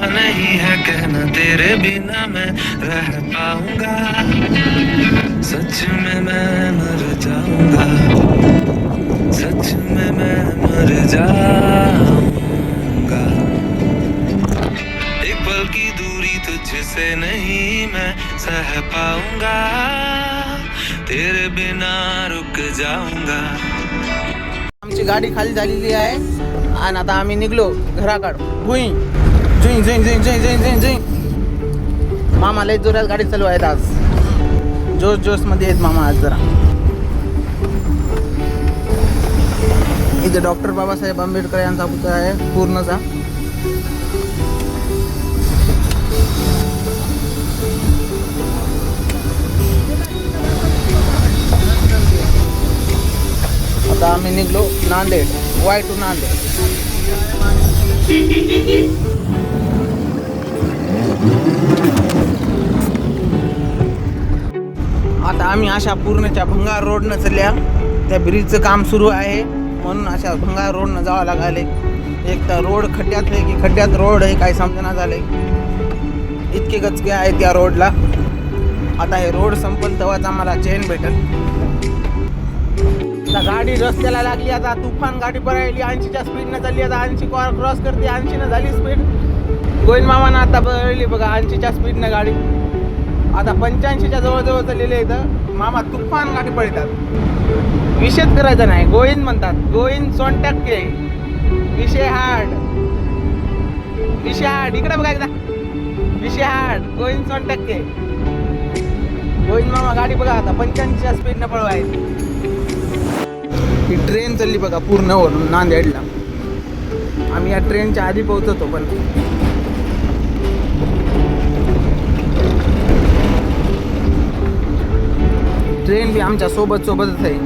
नहीं है कहना तेरे बिना मैं रह पाऊंगा, सच में मैं मर जाऊंगा, सच में मैं मर जाऊंगा। एक पल की दूरी तुझसे नहीं मैं सह पाऊंगा, तेरे बिना रुक जाऊंगा। आमची गाडी खाली झालेली आहे आणि आता आम्ही निघलो घराकडं. भुई झुई झुई झुई झुई झुई झुई झुई. मामा लय जोरात गाडी चालू आहेत आज. जोश मध्ये आहेत मामा आज जरा. इथे डॉक्टर बाबासाहेब आंबेडकर यांचा पुतळा आहे पूर्णचा. आता आम्ही निघलो नांदेड, वाय टू नांदेड. आता आम्ही अशा पूर्णच्या भंगार रोडनं चालल्या. त्या ब्रिजचं काम सुरू आहे म्हणून अशा भंगार रोडनं जावं लागले. एक तर रोड खड्ड्यात आहे की खड्ड्यात रोड आहे काही समजना झाले. इतके गचके आहेत त्या रोडला. आता हे रोड संपल तेव्हाच आम्हाला चेन भेटेल. आता गाडी रस्त्याला लागली. आता तुफान गाडी पळाली 80च्या स्पीडनं चालली. आता 80 क्रॉस करते. 80 झाली स्पीड. गोविंद मामानं आता पळली बघा 80च्या स्पीडनं गाडी. आता 85च्या जवळजवळ चाललेले इथं. मामा तुफान गाडी पळतात. विषयच करायचा नाही. गोविंद म्हणतात. गोविंद सोनटक्के. विषय हार्ड. इकडे बघा एकदा. विषय हार्ड. गोविंद सोनटक्के. गोविंद मामा गाडी बघा आता 85च्या स्पीडनं पळवायची. ही ट्रेन चालली बघा पूर्ण वरून नांदेडला. आम्ही या ट्रेनच्या आधी पोहोचतो पण ट्रेन बी आमच्या सोबतच आहे.